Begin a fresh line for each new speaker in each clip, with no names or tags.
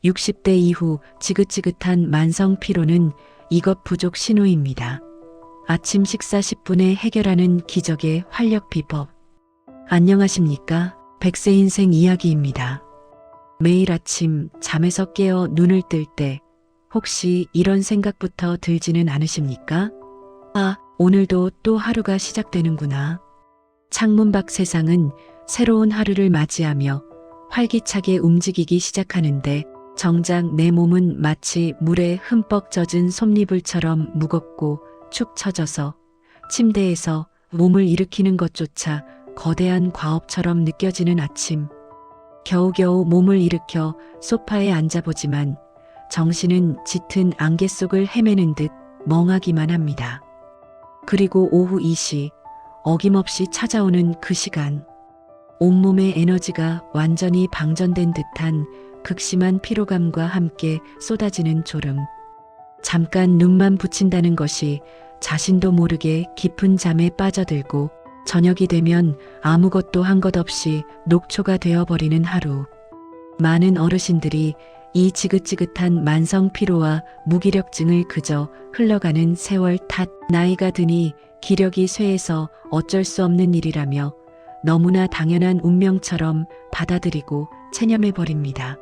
60대 이후 지긋지긋한 만성 피로는 이것 부족 신호입니다. 아침 식사 10분에 해결하는 기적의 활력 비법. 안녕하십니까? 100세 인생 이야기입니다. 매일 아침 잠에서 깨어 눈을 뜰 때 혹시 이런 생각부터 들지는 않으십니까? 아, 오늘도 또 하루가 시작되는구나. 창문 밖 세상은 새로운 하루를 맞이하며 활기차게 움직이기 시작하는데 정작 내 몸은 마치 물에 흠뻑 젖은 솜니불처럼 무겁고 축 처져서 침대에서 몸을 일으키는 것조차 거대한 과업처럼 느껴지는 아침. 겨우겨우 몸을 일으켜 소파에 앉아보지만 정신은 짙은 안개 속을 헤매는 듯 멍하기만 합니다. 그리고 오후 2시 어김없이 찾아오는 그 시간. 온몸의 에너지가 완전히 방전된 듯한 극심한 피로감과 함께 쏟아지는 졸음. 잠깐 눈만 붙인다는 것이 자신도 모르게 깊은 잠에 빠져들고 저녁이 되면 아무것도 한 것 없이 녹초가 되어버리는 하루. 많은 어르신들이 이 지긋지긋한 만성 피로와 무기력증을 그저 흘러가는 세월 탓, 나이가 드니 기력이 쇠해서 어쩔 수 없는 일이라며 너무나 당연한 운명처럼 받아들이고 체념해버립니다.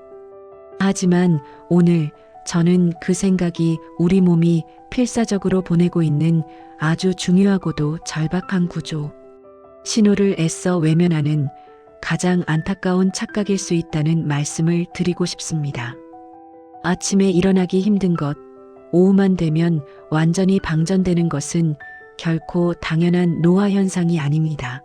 하지만 오늘 저는 그 생각이 우리 몸이 필사적으로 보내고 있는 아주 중요하고도 절박한 구조, 신호를 애써 외면하는 가장 안타까운 착각일 수 있다는 말씀을 드리고 싶습니다. 아침에 일어나기 힘든 것, 오후만 되면 완전히 방전되는 것은 결코 당연한 노화 현상이 아닙니다.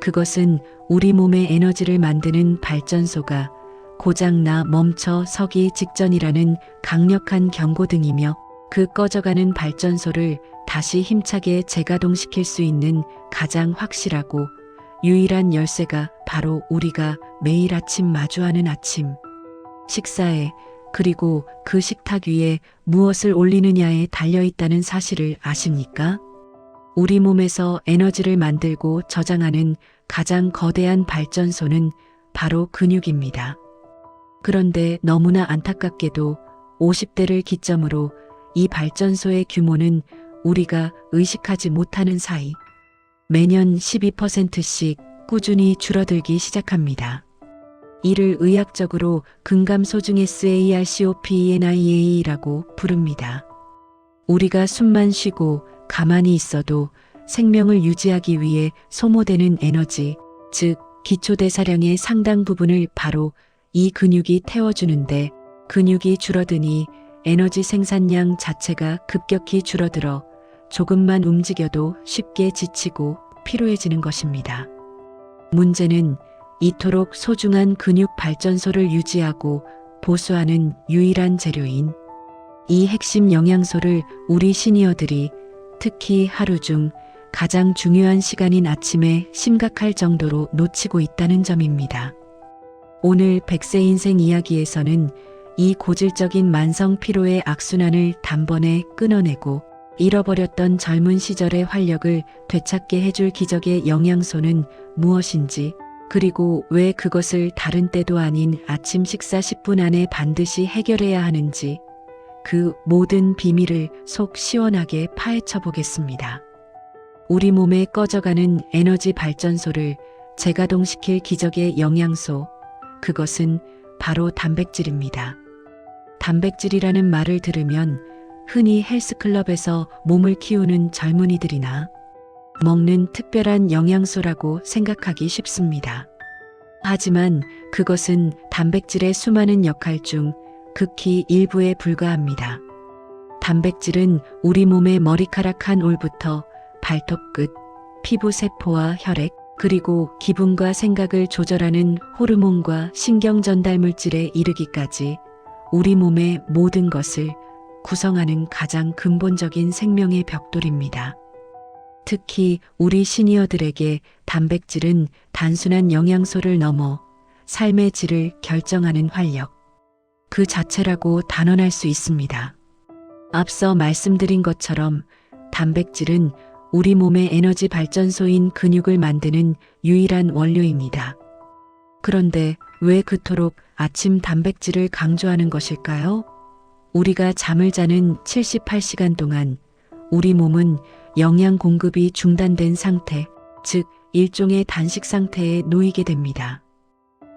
그것은 우리 몸의 에너지를 만드는 발전소가 고장나 멈춰 서기 직전이라는 강력한 경고등이며 그 꺼져가는 발전소를 다시 힘차게 재가동시킬 수 있는 가장 확실하고 유일한 열쇠가 바로 우리가 매일 아침 마주하는 아침 식사에, 그리고 그 식탁 위에 무엇을 올리느냐에 달려있다는 사실을 아십니까? 우리 몸에서 에너지를 만들고 저장하는 가장 거대한 발전소는 바로 근육입니다. 그런데 너무나 안타깝게도 50대를 기점으로 이 발전소의 규모는 우리가 의식하지 못하는 사이 매년 12%씩 꾸준히 줄어들기 시작합니다. 이를 의학적으로 근감소증 SARCOPENIA라고 부릅니다. 우리가 숨만 쉬고 가만히 있어도 생명을 유지하기 위해 소모되는 에너지, 즉 기초대사량의 상당 부분을 바로 이 근육이 태워주는데 근육이 줄어드니 에너지 생산량 자체가 급격히 줄어들어 조금만 움직여도 쉽게 지치고 피로해지는 것입니다. 문제는 이토록 소중한 근육 발전소를 유지하고 보수하는 유일한 재료인 이 핵심 영양소를 우리 시니어들이 특히 하루 중 가장 중요한 시간인 아침에 심각할 정도로 놓치고 있다는 점입니다. 오늘 100세 인생 이야기에서는 이 고질적인 만성 피로의 악순환을 단번에 끊어내고 잃어버렸던 젊은 시절의 활력을 되찾게 해줄 기적의 영양소는 무엇인지, 그리고 왜 그것을 다른 때도 아닌 아침 식사 10분 안에 반드시 해결해야 하는지, 그 모든 비밀을 속 시원하게 파헤쳐 보겠습니다. 우리 몸에 꺼져가는 에너지 발전소를 재가동시킬 기적의 영양소, 그것은 바로 단백질입니다. 단백질이라는 말을 들으면 흔히 헬스클럽에서 몸을 키우는 젊은이들이나 먹는 특별한 영양소라고 생각하기 쉽습니다. 하지만 그것은 단백질의 수많은 역할 중 극히 일부에 불과합니다. 단백질은 우리 몸의 머리카락 한 올부터 발톱 끝, 피부 세포와 혈액, 그리고 기분과 생각을 조절하는 호르몬과 신경 전달 물질에 이르기까지 우리 몸의 모든 것을 구성하는 가장 근본적인 생명의 벽돌입니다. 특히 우리 시니어들에게 단백질은 단순한 영양소를 넘어 삶의 질을 결정하는 활력, 그 자체라고 단언할 수 있습니다. 앞서 말씀드린 것처럼 단백질은 우리 몸의 에너지 발전소인 근육을 만드는 유일한 원료입니다. 그런데 왜 그토록 아침 단백질을 강조하는 것일까요? 우리가 잠을 자는 78시간 동안 우리 몸은 영양 공급이 중단된 상태, 즉 일종의 단식 상태에 놓이게 됩니다.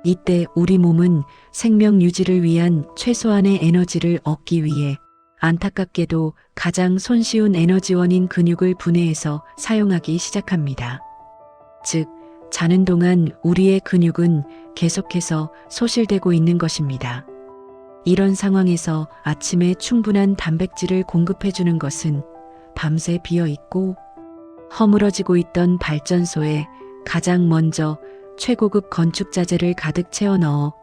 이때 우리 몸은 생명 유지를 위한 최소한의 에너지를 얻기 위해 안타깝게도 가장 손쉬운 에너지원인 근육을 분해해서 사용하기 시작합니다. 즉, 자는 동안 우리의 근육은 계속해서 소실되고 있는 것입니다. 이런 상황에서 아침에 충분한 단백질을 공급해주는 것은 밤새 비어있고 허물어지고 있던 발전소에 가장 먼저 최고급 건축자재를 가득 채워 넣어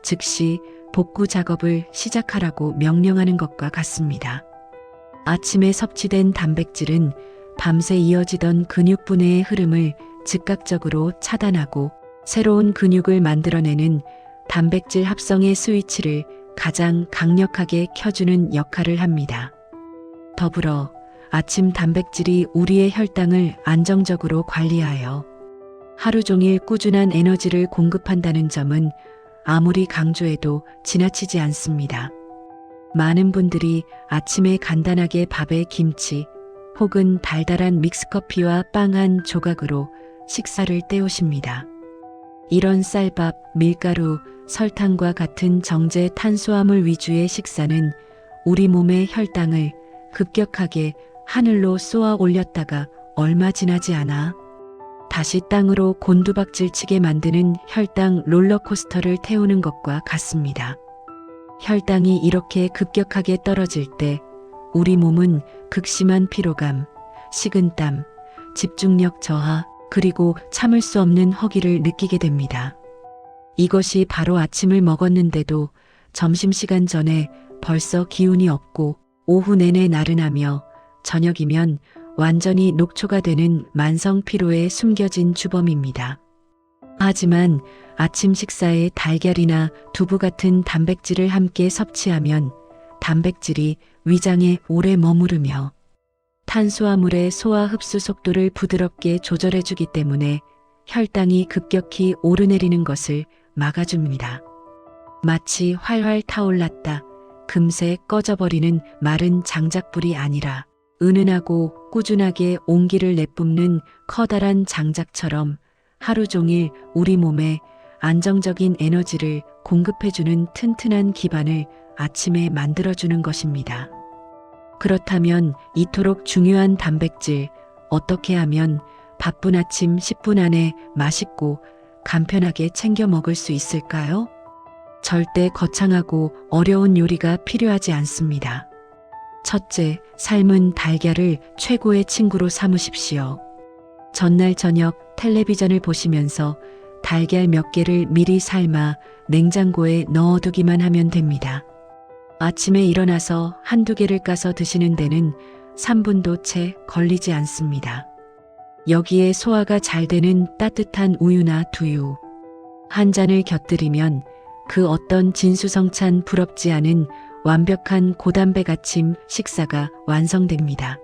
즉시 복구 작업을 시작하라고 명령하는 것과 같습니다. 아침에 섭취된 단백질은 밤새 이어지던 근육 분해의 흐름을 즉각적으로 차단하고 새로운 근육을 만들어내는 단백질 합성의 스위치를 가장 강력하게 켜주는 역할을 합니다. 더불어 아침 단백질이 우리의 혈당을 안정적으로 관리하여 하루 종일 꾸준한 에너지를 공급한다는 점은 아무리 강조해도 지나치지 않습니다. 많은 분들이 아침에 간단하게 밥에 김치 혹은 달달한 믹스커피와 빵 한 조각으로 식사를 때우십니다. 이런 쌀밥, 밀가루, 설탕과 같은 정제 탄수화물 위주의 식사는 우리 몸의 혈당을 급격하게 하늘로 쏘아 올렸다가 얼마 지나지 않아 다시 땅으로 곤두박질치게 만드는 혈당 롤러코스터를 태우는 것과 같습니다. 혈당이 이렇게 급격하게 떨어질 때 우리 몸은 극심한 피로감, 식은땀, 집중력 저하, 그리고 참을 수 없는 허기를 느끼게 됩니다. 이것이 바로 아침을 먹었는데도 점심시간 전에 벌써 기운이 없고 오후 내내 나른하며 저녁이면 완전히 녹초가 되는 만성 피로에 숨겨진 주범입니다. 하지만 아침 식사에 달걀이나 두부 같은 단백질을 함께 섭취하면 단백질이 위장에 오래 머무르며 탄수화물의 소화 흡수 속도를 부드럽게 조절해주기 때문에 혈당이 급격히 오르내리는 것을 막아줍니다. 마치 활활 타올랐다 금세 꺼져버리는 마른 장작불이 아니라 은은하고 꾸준하게 온기를 내뿜는 커다란 장작처럼 하루 종일 우리 몸에 안정적인 에너지를 공급해주는 튼튼한 기반을 아침에 만들어주는 것입니다. 그렇다면 이토록 중요한 단백질 어떻게 하면 바쁜 아침 10분 안에 맛있고 간편하게 챙겨 먹을 수 있을까요? 절대 거창하고 어려운 요리가 필요하지 않습니다. 첫째, 삶은 달걀을 최고의 친구로 삼으십시오. 전날 저녁 텔레비전을 보시면서 달걀 몇 개를 미리 삶아 냉장고에 넣어두기만 하면 됩니다. 아침에 일어나서 한두 개를 까서 드시는 데는 3분도 채 걸리지 않습니다. 여기에 소화가 잘 되는 따뜻한 우유나 두유 한 잔을 곁들이면 그 어떤 진수성찬 부럽지 않은 완벽한 고단백 아침 식사가 완성됩니다.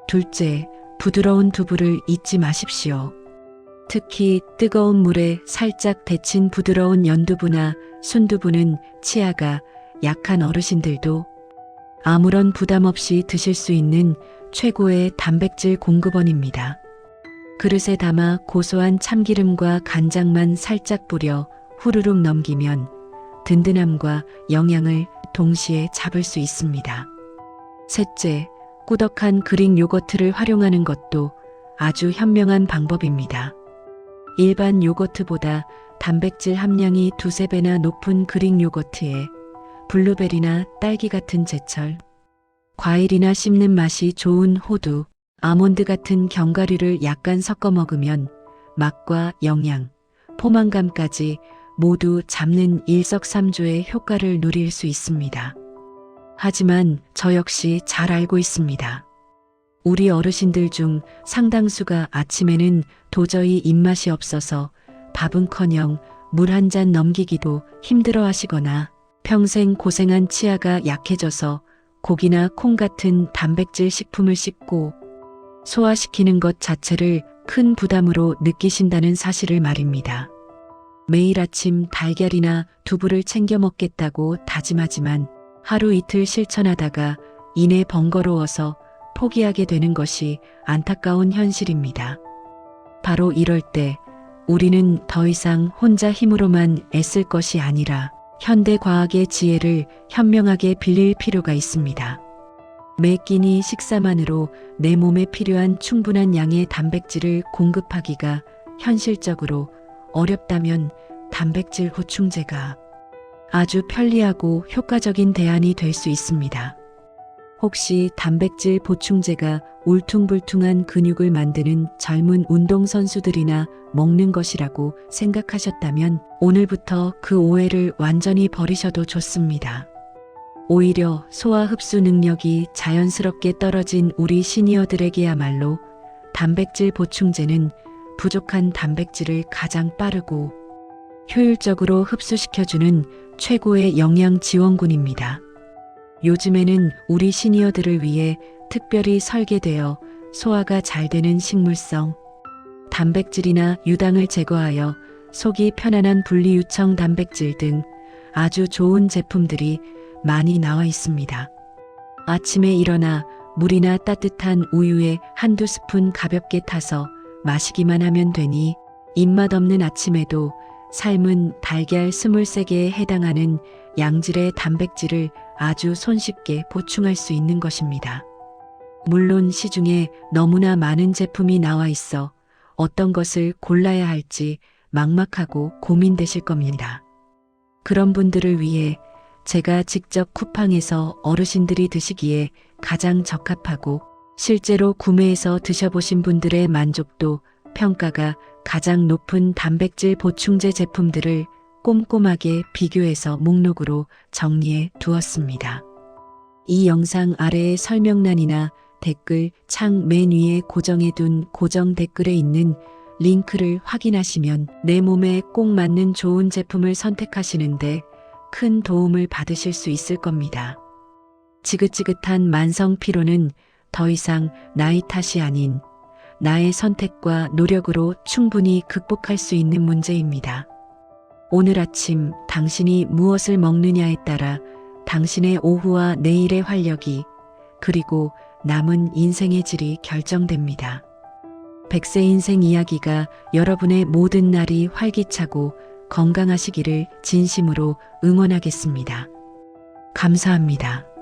둘째, 부드러운 두부를 잊지 마십시오. 특히 뜨거운 물에 살짝 데친 부드러운 연두부나 순두부는 치아가 약한 어르신들도 아무런 부담 없이 드실 수 있는 최고의 단백질 공급원입니다. 그릇에 담아 고소한 참기름과 간장만 살짝 뿌려 후루룩 넘기면 든든함과 영양을 동시에 잡을 수 있습니다. 셋째, 꾸덕한 그릭 요거트를 활용하는 것도 아주 현명한 방법입니다. 일반 요거트보다 단백질 함량이 2~3배나 높은 그릭 요거트에 블루베리나 딸기 같은 제철, 과일이나 씹는 맛이 좋은 호두, 아몬드 같은 견과류를 약간 섞어 먹으면 맛과 영양, 포만감까지 모두 잡는 일석삼조의 효과를 누릴 수 있습니다. 하지만 저 역시 잘 알고 있습니다. 우리 어르신들 중 상당수가 아침에는 도저히 입맛이 없어서 밥은커녕 물 한 잔 넘기기도 힘들어 하시거나 평생 고생한 치아가 약해져서 고기나 콩 같은 단백질 식품을 씹고 소화시키는 것 자체를 큰 부담으로 느끼신다는 사실을 말입니다. 매일 아침 달걀이나 두부를 챙겨 먹겠다고 다짐하지만 하루 이틀 실천하다가 이내 번거로워서 포기하게 되는 것이 안타까운 현실입니다. 바로 이럴 때 우리는 더 이상 혼자 힘으로만 애쓸 것이 아니라 현대 과학의 지혜를 현명하게 빌릴 필요가 있습니다. 매 끼니 식사만으로 내 몸에 필요한 충분한 양의 단백질을 공급하기가 현실적으로 어렵다면 단백질 보충제가 아주 편리하고 효과적인 대안이 될 수 있습니다. 혹시 단백질 보충제가 울퉁불퉁한 근육을 만드는 젊은 운동선수들이나 먹는 것이라고 생각하셨다면 오늘부터 그 오해를 완전히 버리셔도 좋습니다. 오히려 소화 흡수 능력이 자연스럽게 떨어진 우리 시니어들에게야말로 단백질 보충제는 부족한 단백질을 가장 빠르고 효율적으로 흡수시켜주는 최고의 영양 지원군입니다. 요즘에는 우리 시니어들을 위해 특별히 설계되어 소화가 잘 되는 식물성 단백질이나 유당을 제거하여 속이 편안한 분리유청 단백질 등 아주 좋은 제품들이 많이 나와 있습니다. 아침에 일어나 물이나 따뜻한 우유에 한두 스푼 가볍게 타서 마시기만 하면 되니 입맛 없는 아침에도 삶은 달걀 23개에 해당하는 양질의 단백질을 아주 손쉽게 보충할 수 있는 것입니다. 물론 시중에 너무나 많은 제품이 나와 있어 어떤 것을 골라야 할지 막막하고 고민되실 겁니다. 그런 분들을 위해 제가 직접 쿠팡에서 어르신들이 드시기에 가장 적합하고 실제로 구매해서 드셔보신 분들의 만족도 평가가 가장 높은 단백질 보충제 제품들을 꼼꼼하게 비교해서 목록으로 정리해 두었습니다. 이 영상 아래의 설명란이나 댓글 창 맨 위에 고정해 둔 고정 댓글에 있는 링크를 확인하시면 내 몸에 꼭 맞는 좋은 제품을 선택하시는데 큰 도움을 받으실 수 있을 겁니다. 지긋지긋한 만성 피로는 더 이상 나이 탓이 아닌 나의 선택과 노력으로 충분히 극복할 수 있는 문제입니다. 오늘 아침 당신이 무엇을 먹느냐에 따라 당신의 오후와 내일의 활력이 그리고 남은 인생의 질이 결정됩니다. 100세 인생 이야기가 여러분의 모든 날이 활기차고 건강하시기를 진심으로 응원하겠습니다. 감사합니다.